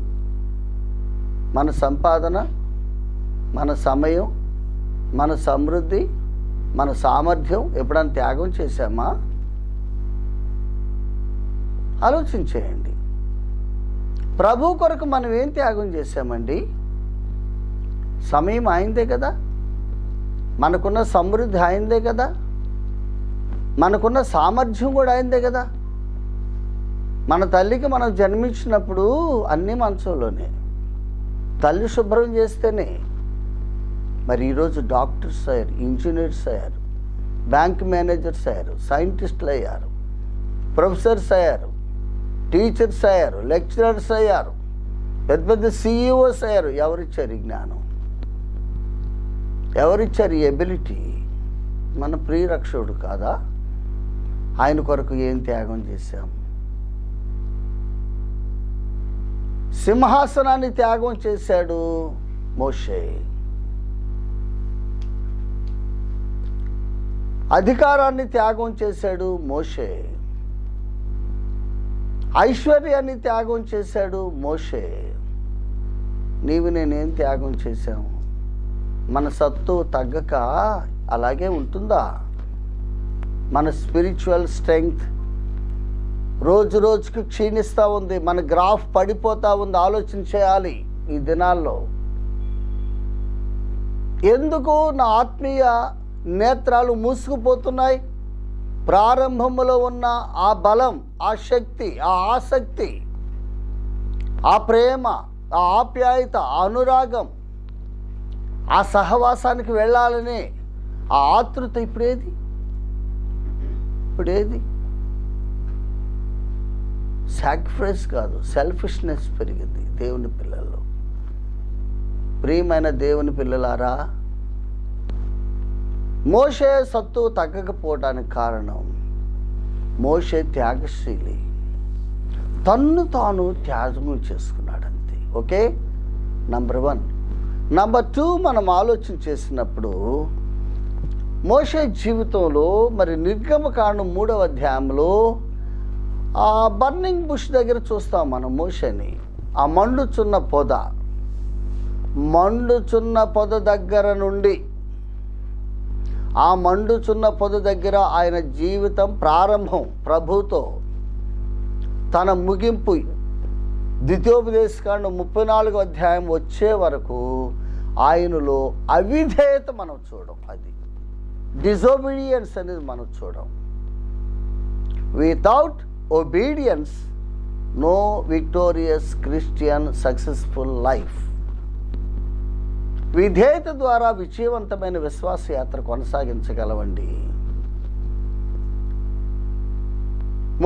మన సంపాదన, మన సమయం, మన సమృద్ధి, మన సామర్థ్యం ఎప్పుడైనా త్యాగం చేశామా? ఆలోచించేయండి. ప్రభు కొరకు మనం ఏం త్యాగం చేశామండి? సమయం ఆయనదే కదా, మనకున్న సమృద్ధి ఆయనదే కదా, మనకున్న సామర్థ్యం కూడా ఆయనదే కదా. మన తల్లికి మనం జన్మించినప్పుడు అన్నీ మంచంలోనే, తల్లి శుభ్రం చేస్తేనే. మరి ఈరోజు డాక్టర్స్ అయ్యారు, ఇంజనీర్స్ అయ్యారు, బ్యాంక్ మేనేజర్స్ అయ్యారు, సైంటిస్టులు అయ్యారు, ప్రొఫెసర్స్ అయ్యారు, టీచర్స్ అయ్యారు, లెక్చరర్స్ అయ్యారు, పెద్ద పెద్ద సిఇఓస్ అయ్యారు. ఎవరిచ్చారు ఈ జ్ఞానం? ఎవరిచ్చారు ఈ ఎబిలిటీ? మన ప్రియరక్షకుడు కాదా? ఆయన కొరకు ఏం త్యాగం చేశాం? సింహాసనాన్ని త్యాగం చేశాడు మోషే. అధికారాన్ని త్యాగం చేశాడు మోషే. ఐశ్వర్యాన్ని త్యాగం చేశాడు మోషే. నీవు నేనేం త్యాగం చేశాము? మన సత్తు తగ్గక అలాగే ఉంటుందా? మన స్పిరిచువల్ స్ట్రెంగ్త్ రోజు రోజుకి క్షీణిస్తూ ఉంది, మన గ్రాఫ్ పడిపోతూ ఉంది. ఆలోచన చేయాలి ఈ దినాల్లో. ఎందుకు నా ఆత్మీయ నేత్రాలు మూసుకుపోతున్నాయి? ప్రారంభంలో ఉన్న ఆ బలం, ఆ శక్తి, ఆ ఆసక్తి, ఆ ప్రేమ, ఆ ఆప్యాయత, ఆ అనురాగం, ఆ సహవాసానికి వెళ్ళాలని ఆ ఆతృత ఇప్పుడేది? సాక్రిఫైస్ కాదు, సెల్ఫిష్నెస్ పెరిగింది దేవుని పిల్లల్లో. ప్రియమైన దేవుని పిల్లలారా, మోషే సత్తు తగ్గకపోవడానికి కారణం మోషే త్యాగశీలి, తన్ను తాను త్యాగం చేసుకున్నాడు అంతే. Okay, number 1. నంబర్ 2, మనం ఆలోచన చేసినప్పుడు మోషే జీవితంలో మరి నిర్గమకాండం 3వ అధ్యాయంలో ఆ బర్నింగ్ బుష్ దగ్గర చూస్తాం మనం మోషేని. ఆ మండుచున్న పొద దగ్గర నుండి, ఆ మండుచున్న పొద దగ్గర ఆయన జీవితం ప్రారంభం ప్రభుతో, తన ముగింపు ద్వితీయోపదేశకాండం 34వ అధ్యాయం వచ్చే వరకు ఆయనలో అవిధేయత మనం చూడం. అది డిజోబీడియన్స్ అనేది మనం చూడం. Without obedience no victorious Christian successful life. విధేయత ద్వారా విజయవంతమైన విశ్వాస యాత్ర కొనసాగించగలవండి.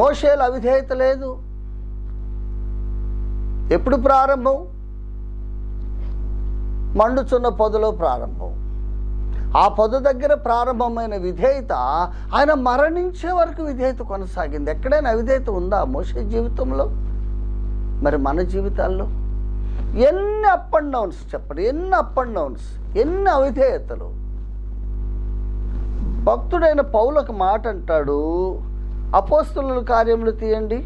మోషేలో అవిధేయత లేదు. ఎప్పుడు ప్రారంభం? మండుచున్న పొదలో ప్రారంభం. ఆ పొద దగ్గర ప్రారంభమైన విధేయత ఆయన మరణించే వరకు విధేయత కొనసాగింది. ఎక్కడైనా అవిధేయత ఉందా మోషే జీవితంలో? మరి మన జీవితాల్లో ఎన్ని అప్ అండ్ డౌన్స్ చెప్పండి, ఎన్ని అప్ అండ్ డౌన్స్, ఎన్ని అవిధేయతలు. భక్తుడైన పౌలు ఒక మాట అంటాడు, అపోస్తలుల కార్యములు తీయండి,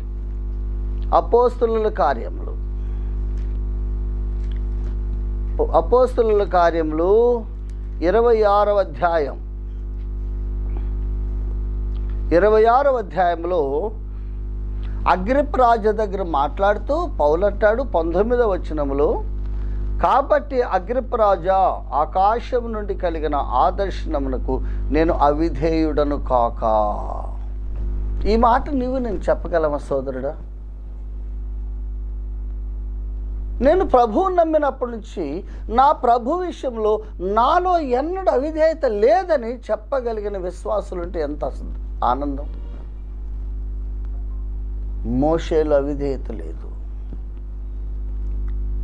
అపోస్తలుల కార్యములు 26వ అధ్యాయం 26వ అధ్యాయంలో అగ్రిప్ప రాజు దగ్గర మాట్లాడుతూ పౌలు అంటాడు 19వ వచనములో, కాబట్టి అగ్రిప్ప రాజా, ఆకాశం నుండి కలిగిన ఆ దర్శనమునకు నేను అవిధేయుడను కాక. ఈ మాట నేను చెప్పగలమా సోదరుడా? నేను ప్రభువుని నమ్మినప్పటి నుంచి నా ప్రభు విషయంలో నాలో ఎన్నడూ అవిధేయత లేదని చెప్పగలిగిన విశ్వాసులుంటే ఎంత ఆనందం. మోషేలో అవిధేయత లేదు.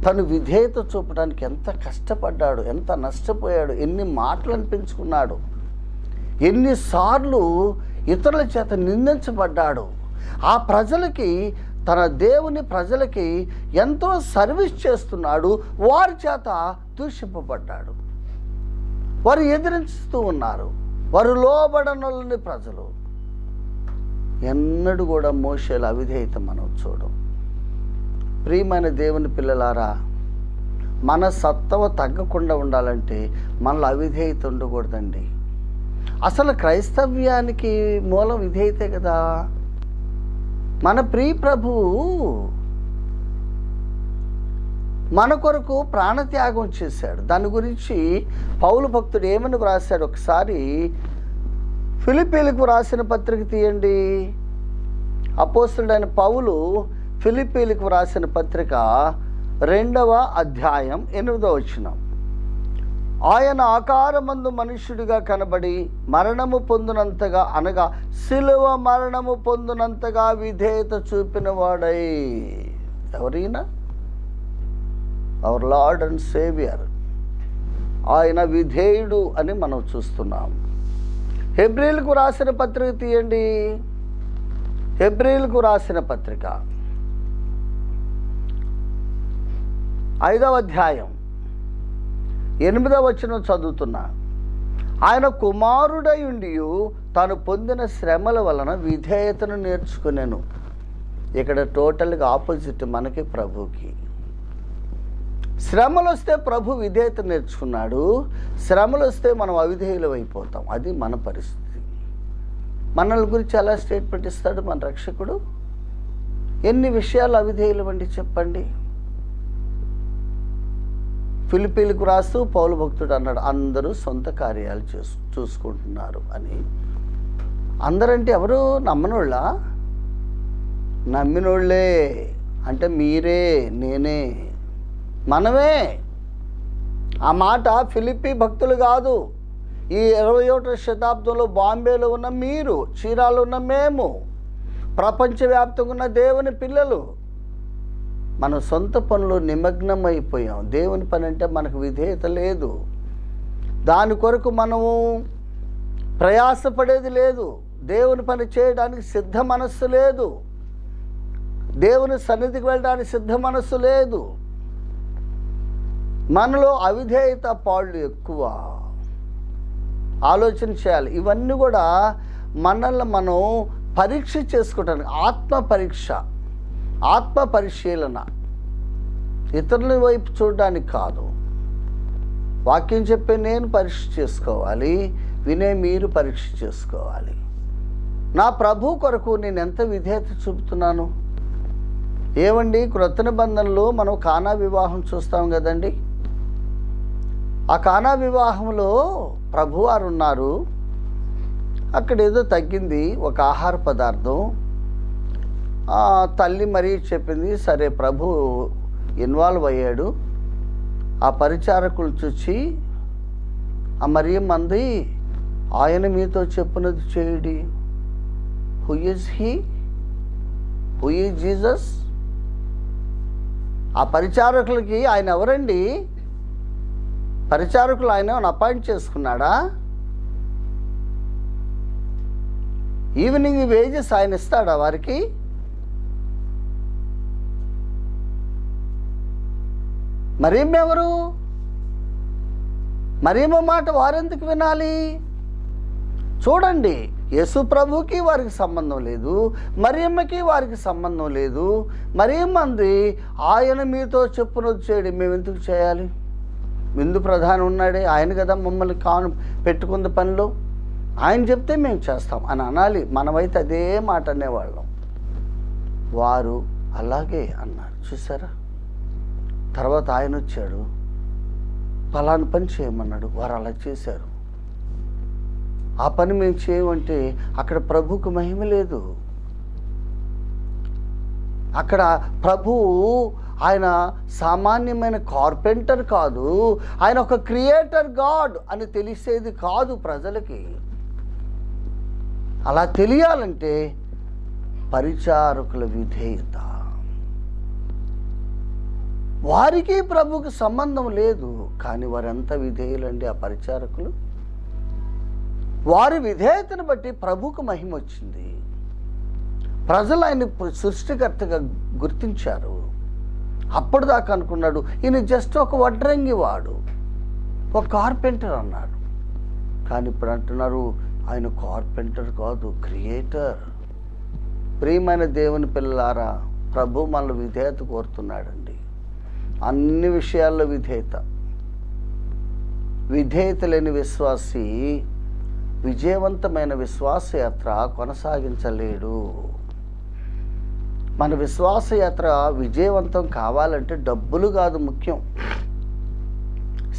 తను విధేయత చూపడానికి ఎంత కష్టపడ్డాడు, ఎంత నష్టపోయాడు, ఎన్ని మాటలు అనిపించుకున్నాడు, ఎన్నిసార్లు ఇతరుల చేత నిందించబడ్డాడు. ఆ ప్రజలకి, తన దేవుని ప్రజలకి ఎంతో సర్వీస్ చేస్తున్నాడు. వారి చేత దూషింపబడ్డాడు. వారు ఎదిరిస్తూ ఉన్నారు. వారు లోబడనొల్లని ప్రజలు. ఎన్నడూ కూడా మోషేల అవిధేయత మనం చూడం. ప్రియమైన దేవుని పిల్లలారా, మన సత్వ తగ్గకుండా ఉండాలంటే మనలో అవిధేయత ఉండకూడదండి. అసలు క్రైస్తవ్యానికి మూలం విధేయతే కదా. మన ప్రియ ప్రభువు మన కొరకు ప్రాణత్యాగం చేశాడు. దాని గురించి పౌలు భక్తుడు ఏమని వ్రాశాడు ఒకసారి ఫిలిప్పీలకు వ్రాసిన పత్రిక తీయండి. అపోస్తలుడైన పౌలు ఫిలిప్పీలకు వ్రాసిన పత్రిక 2వ అధ్యాయం 8వ వచనం. ఆయన ఆకారమందు మనుష్యుడిగా కనబడి మరణము పొందినంతగా, అనగా సిలువ మరణము పొందినంతగా విధేయత చూపిన వాడై. ఎవరైనా అవర్ లార్డ్ అండ్ సేవియర్. ఆయన విధేయుడు అని మనం చూస్తున్నాం. హెబ్రీలకు రాసిన పత్రిక తీయండి. హెబ్రీలకు రాసిన పత్రిక 5వ అధ్యాయం 8వ వచనం చదువుతున్నా. ఆయన కుమారుడై ఉండి తాను పొందిన శ్రమల వలన విధేయతను నేర్చుకునేను. ఇక్కడ టోటల్గా ఆపోజిట్ మనకి, ప్రభుకి. శ్రమలు వస్తే ప్రభు విధేయత నేర్చుకున్నాడు. శ్రమలు వస్తే మనం అవిధేయులు అయిపోతాం. అది మన పరిస్థితి. మనల్ని గురించి ఎలా స్టేట్మెంట్ ఇస్తాడు మన రక్షకుడు? ఎన్ని విషయాలు అవిధేయులు అండి చెప్పండి. ఫిలిప్పీలకు రాస్తూ పౌలు భక్తుడు అన్నాడు, అందరూ సొంత కార్యాలు చూసుకుంటున్నారు అని. అందరంటే ఎవరు? నమ్మనోళ్ళ? నమ్మినోళ్ళే. అంటే మీరే, నేనే, మనమే. ఆ మాట ఫిలిప్పీ భక్తులు కాదు. ఈ 21వ శతాబ్దంలో బాంబేలో ఉన్న మీరు, చీరాలో ఉన్న మేము, ప్రపంచవ్యాప్తంగా ఉన్న దేవుని పిల్లలు, మన సొంత పనులు నిమగ్నం అయిపోయాం. దేవుని పని అంటే మనకు విధేయత లేదు. దాని కొరకు మనము ప్రయాసపడేది లేదు. దేవుని పని చేయడానికి సిద్ధ మనస్సు లేదు. దేవుని సన్నిధికి వెళ్ళడానికి సిద్ధ మనస్సు లేదు. మనలో అవిధేయత పాళ్ళు ఎక్కువ. ఆలోచన చేయాలి. ఇవన్నీ కూడా మనల్ని మనం పరీక్ష చేసుకోవటానికి, ఆత్మ పరిశీలన, ఇతరుల వైపు చూడడానికి కాదు. వాక్యం చెప్పే నేను పరీక్ష చేసుకోవాలి, వినే మీరు పరీక్ష చేసుకోవాలి. నా ప్రభు కొరకు నేను ఎంత విధేయత చూపుతున్నాను? ఏమండి, క్రొత్త నిబంధనలో మనం కానా వివాహం చూస్తాం కదండి. ఆ కానా వివాహంలో ప్రభువారు ఉన్నారు. అక్కడ ఏదో తగ్గింది, ఒక ఆహార పదార్థం. తల్లి మరీ చెప్పింది. సరే, ప్రభు ఇన్వాల్వ్ అయ్యాడు. ఆ పరిచారకులు చూచి ఆ మరియమ్మ అంది, ఆయన మీతో చెప్పినది చేయుడి. Who is he? Who is Jesus? ఆ పరిచారకులకి ఆయన ఎవరండి? పరిచారకులు ఆయన అపాయింట్ చేసుకున్నాడా? ఈవినింగ్ వేజెస్ ఆయన ఇస్తాడా వారికి? మరియమ్మ ఎవరు? మరియమ్మ మాట వారెందుకు వినాలి? చూడండి, యేసు ప్రభుకి వారికి సంబంధం లేదు, మరియమ్మకి వారికి సంబంధం లేదు. మరియమ్మ అంది, ఆయన మీతో చెప్పునది చేయడం మేము ఎందుకు చేయాలి? విందు ప్రధాని ఉన్నాడే, ఆయన కదా మమ్మల్ని పెట్టుకుంది పనిలో, ఆయన చెప్తే మేము చేస్తాం అని అనాలి. మనమైతే అదే మాట అనేవాళ్ళం. వారు అలాగే అన్నారు. చూసారా? తర్వాత ఆయన వచ్చాడు, పలానా పని చేయమన్నాడు, వారు అలా చేశారు. ఆ పని మేము చేయమంటే అక్కడ ప్రభువుకు మహిమ లేదు. అక్కడ ప్రభువు ఆయన సామాన్యమైన కార్పెంటర్ కాదు, ఆయన ఒక క్రియేటర్ గాడ్ అని తెలిసేది కాదు ప్రజలకి. అలా తెలియాలంటే పరిచారకుల విధేయత. వారికి ప్రభువుకి సంబంధం లేదు, కానీ వారెంత విధేయులండి ఆ పరిచారకులు. వారి విధేయతను బట్టి ప్రభువుకు మహిమ వచ్చింది. ప్రజలు ఆయన సృష్టికర్తగా గుర్తించారు. అప్పటిదాకా అనుకున్నాడు ఈయన జస్ట్ ఒక వడ్రంగి వాడు, ఒక కార్పెంటర్ అన్నాడు. కానీ ఇప్పుడు అంటున్నారు ఆయన కార్పెంటర్ కాదు, క్రియేటర్. ప్రియమైన దేవుని పిల్లలారా, ప్రభు మనల్ని విధేయత కోరుతున్నాడండి. అన్ని విషయాల్లో విధేయత. విధేయత లేని విశ్వాసి విజయవంతమైన విశ్వాసయాత్ర కొనసాగించలేడు. మన విశ్వాసయాత్ర విజయవంతం కావాలంటే డబ్బులు కాదు ముఖ్యం,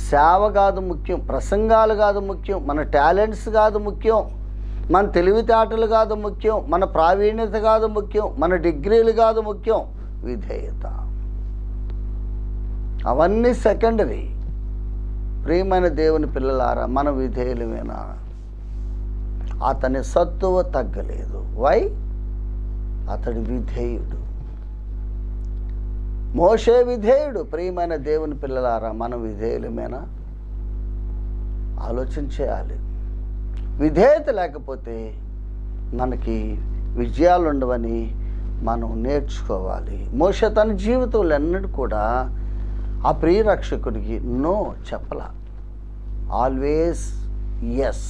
సేవ కాదు ముఖ్యం, ప్రసంగాలు కాదు ముఖ్యం, మన టాలెంట్స్ కాదు ముఖ్యం, మన తెలివితేటలు కాదు ముఖ్యం, మన ప్రావీణ్యత కాదు ముఖ్యం, మన డిగ్రీలు కాదు ముఖ్యం. విధేయత. అవన్నీ సెకండరీ. ప్రియమైన దేవుని పిల్లలారా, మన విధేయులమేనా? అతని సత్తువ తగ్గలేదు. వై? అతడు విధేయుడు. మోషే విధేయుడు. ప్రియమైన దేవుని పిల్లలారా, మనం విధేయులమేనా? ఆలోచన చేయాలి. విధేయత లేకపోతే మనకి విజయాలు ఉండవని మనం నేర్చుకోవాలి. మోషే తన జీవితంలో ఎన్నడూ కూడా ఆ ప్రియ రక్షకుడికి నో చెప్పలా. Always yes,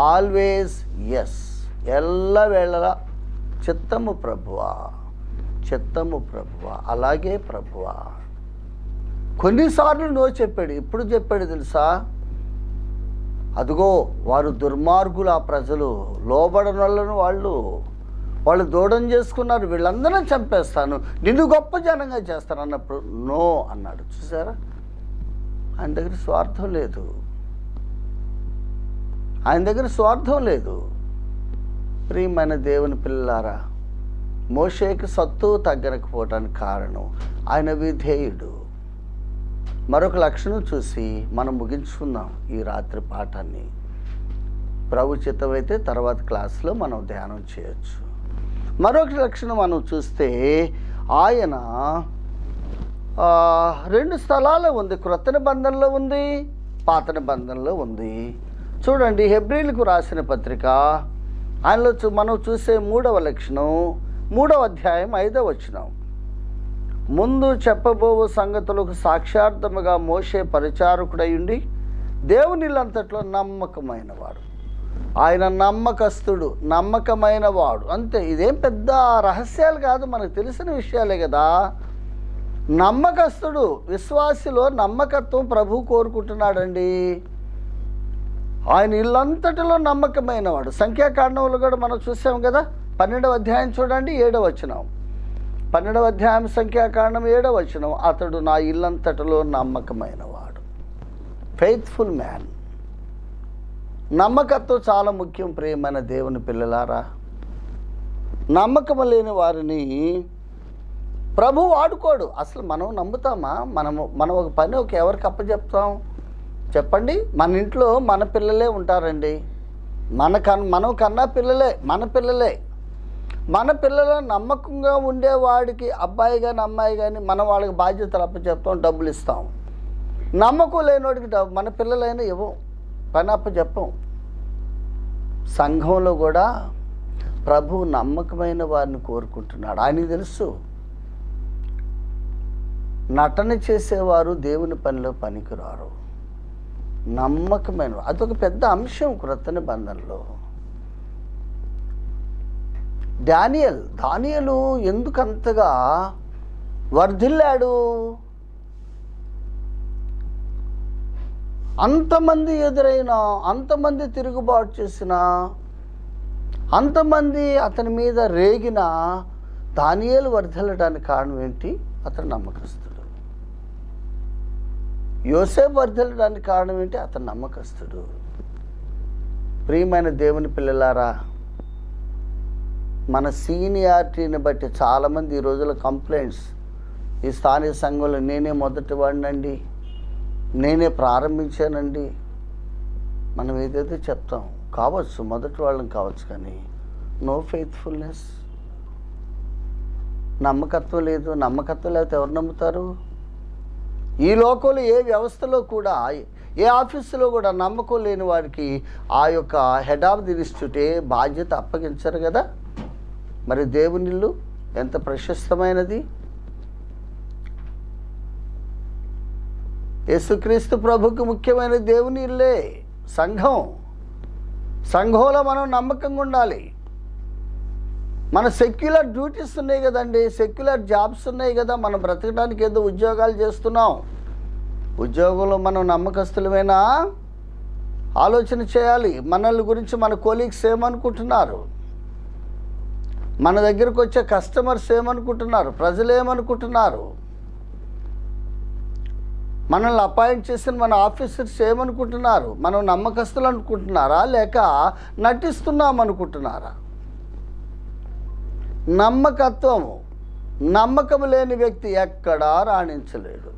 always yes. ఎల్లవేళలా చిత్తము ప్రభువా, చిత్తము ప్రభువా, అలాగే ప్రభువా. కొన్నిసార్లు నో చెప్పాడు. ఎప్పుడు చెప్పాడు తెలుసా? అదిగో వారు దుర్మార్గులు, ఆ ప్రజలు లోబడనొల్లని వాళ్ళు దూడం చేసుకున్నారు, వీళ్ళందరినీ చంపేస్తాను, నిన్ను గొప్ప జనంగా చేస్తాను అన్నప్పుడు నో అన్నాడు. చూసారా? ఆయన దగ్గర స్వార్థం లేదు, ఆయన దగ్గర స్వార్థం లేదు. ప్రియమైన దేవుని పిల్లలారా, మోషేకి సత్తువ తగ్గకపోవడానికి కారణం ఆయన విధేయుడు. మరొక లక్షణం చూసి మనం ముగించుకుందాం ఈ రాత్రి పాఠాన్ని. ప్రభు చిత్తమైతే తర్వాత క్లాస్లో మనం ధ్యానం చేయొచ్చు. మరొక లక్షణం మనం చూస్తే ఆయన 2 స్థలాల్లో ఉంది. క్రొత్త నిబంధనలో ఉంది, పాత నిబంధనలో ఉంది. చూడండి, హెబ్రీలకు రాసిన పత్రిక ఆయనలో మనం చూసే 3వ లక్షణం 3వ అధ్యాయం 5వ వచనం. ముందు చెప్పబోవు సంగతులకు సాక్షార్థముగా మోషే పరిచారకుడయుండి దేవునిలంతట్లో నమ్మకమైన వాడు. ఆయన నమ్మకస్తుడు, నమ్మకమైన వాడు. అంతే. ఇదేం పెద్ద రహస్యాలు కాదు, మనకు తెలిసిన విషయాలే కదా. నమ్మకస్తుడు. విశ్వాసిలో నమ్మకత్వం ప్రభు కోరుకుంటున్నాడండి. ఆయన ఇల్లంతటిలో నమ్మకమైన వాడు. సంఖ్యాకాండంలో కూడా మనం చూసాం కదా. 12వ అధ్యాయం చూడండి, 7వ వచనం. 12వ అధ్యాయం సంఖ్యాకాండం 7వ వచనం. అతడు నా ఇల్లంతటిలో నమ్మకమైన వాడు. Faithful man. నమ్మకత్వం చాలా ముఖ్యం. ప్రియమైన దేవుని పిల్లలారా, నమ్మకం లేని వారిని ప్రభు వాడుకోడు. అసలు మనం నమ్ముతామా? మనం ఒక పని ఎవరికి అప్పచెప్తాం చెప్పండి? మన ఇంట్లో మన పిల్లలే ఉంటారండి. మనం కన్నా పిల్లలే మన పిల్లలే. మన పిల్లలు నమ్మకంగా ఉండేవాడికి, అబ్బాయి కానీ అమ్మాయి కానీ, మనం వాళ్ళకి బాధ్యతలు అప్పచెప్తాం, డబ్బులు ఇస్తాం. నమ్మకం లేనివాడికి మన పిల్లలైనా ఇవ్వం, పని అప్పచెప్పం. సంఘంలో కూడా ప్రభు నమ్మకమైన వారిని కోరుకుంటున్నాడు. ఆయనకి తెలుసు నటన చేసేవారు దేవుని పనిలో పనికిరారు. నమ్మకమైన, అదొక పెద్ద అంశం క్రొత్త నిబంధనలో. దానియేలు ఎందుకంతగా వర్ధిల్లాడు? అంతమంది ఎదురైనా, అంతమంది తిరుగుబాటు చేసినా, అంతమంది అతని మీద రేగినా దానియేలు వర్ధిల్లడానికి కారణం ఏంటి? అతను నమ్మకస్తుడు. యోసేపు వర్ధిల్లడానికి కారణం ఏంటి? అతను నమ్మకస్తుడు. ప్రియమైన దేవుని పిల్లలారా, మన సీనియారిటీని బట్టి చాలామంది ఈ రోజుల కంప్లైంట్స్, ఈ స్థానిక సంఘంలో నేనే మొదటి వాడినండి, నేనే ప్రారంభించానండి. మనం ఏదైతే చెప్తాం కావచ్చు, మొదటి వాళ్ళని కావచ్చు, కానీ నో ఫెయిత్ఫుల్నెస్, నమ్మకత్వం లేదు. నమ్మకత్వం లేకపోతే ఎవరు నమ్ముతారు? ఈ లోకంలో ఏ వ్యవస్థలో కూడా, ఏ ఆఫీసులో కూడా నమ్మకం లేని వారికి ఆ యొక్క హెడ్ ఆఫ్ ది ఇన్స్టిట్యూటే బాధ్యత అప్పగించరు కదా. మరి దేవుని ఇల్లు ఎంత ప్రశస్తమైనది. యేసుక్రీస్తు ప్రభుకు ముఖ్యమైన దేవుని ఇల్లే సంఘం. సంఘంలో మనం నమ్మకంగా ఉండాలి. మన సెక్యులర్ డ్యూటీస్ ఉన్నాయి కదండి, సెక్యులర్ జాబ్స్ ఉన్నాయి కదా. మనం బ్రతకడానికి ఏదో ఉద్యోగాలు చేస్తున్నాం. ఉద్యోగంలో మనం నమ్మకస్తులమేనా? ఆలోచన చేయాలి. మనల్ని గురించి మన కొలీగ్స్ ఏమనుకుంటున్నారు, మన దగ్గరకు వచ్చే కస్టమర్స్ ఏమనుకుంటున్నారు, ప్రజలు ఏమనుకుంటున్నారు, మనల్ని అపాయింట్ చేసిన మన ఆఫీసర్స్ ఏమనుకుంటున్నారు? మనం నమ్మకస్తులు అనుకుంటున్నారా, లేక నటిస్తున్నాం అనుకుంటున్నారా? నమ్మకత్వము, నమ్మకం లేని వ్యక్తి ఎక్కడా రాణించలేడు.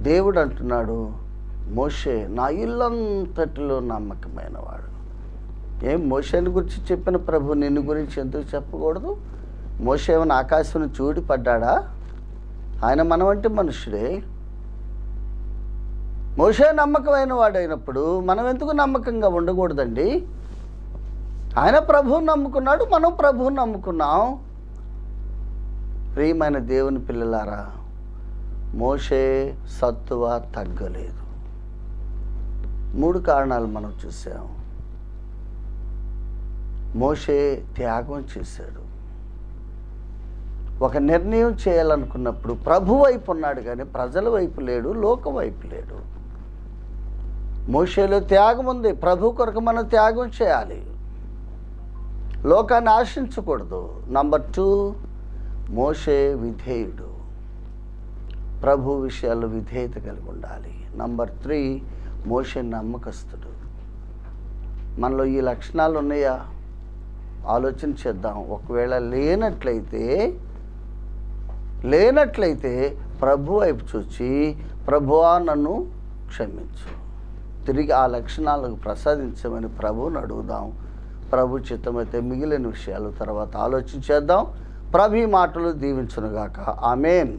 దేవుడు అంటున్నాడు, మోషే నా ఇల్లంతటిలో నమ్మకమైన వాడు. ఏం మోషేని గురించి చెప్పిన ప్రభు నిన్ను గురించి ఎందుకు చెప్పకూడదు? మోషే ఏమైనా ఆకాశం చూడి పడ్డాడా? ఆయన మన వంటి మనుషుడే. మోషే నమ్మకమైన వాడైనప్పుడు మనం ఎందుకు నమ్మకంగా ఉండకూడదండి? ఆయన ప్రభువుని నమ్ముకున్నాడు, మనం ప్రభువుని నమ్ముకున్నాం. ప్రియమైన దేవుని పిల్లలారా, మోషే సత్తువ తగ్గలేదు. 3 కారణాలు మనం చూసాం. మోషే త్యాగం చేశాడు. ఒక నిర్ణయం చేయాలనుకున్నప్పుడు ప్రభు వైపు ఉన్నాడు కానీ ప్రజల వైపు లేడు, లోకం వైపు లేడు. మోషేలో త్యాగం ఉంది. ప్రభు కొరకు మనం త్యాగం చేయాలి, లోకాన్ని ఆశించకూడదు. నంబర్ 2, మోషే విధేయుడు, ప్రభు విషయాల్లో విధేయత కలిగి ఉండాలి. నంబర్ 3, మోషే నమ్మకస్తుడు. మనలో ఈ లక్షణాలు ఉన్నాయా? ఆలోచన చేద్దాం. ఒకవేళ లేనట్లయితే ప్రభు వైపు చూచి, ప్రభువా నన్ను క్షమించు, తిరిగి ఆ లక్షణాలకు ప్రసాదించమని ప్రభువుని అడుగుదాం. ప్రభు చిత్తమైతే మిగిలిన విషయాలు తర్వాత ఆలోచించేద్దాం. ప్రభు మాటలు దీవించునుగాక. ఆమేన్.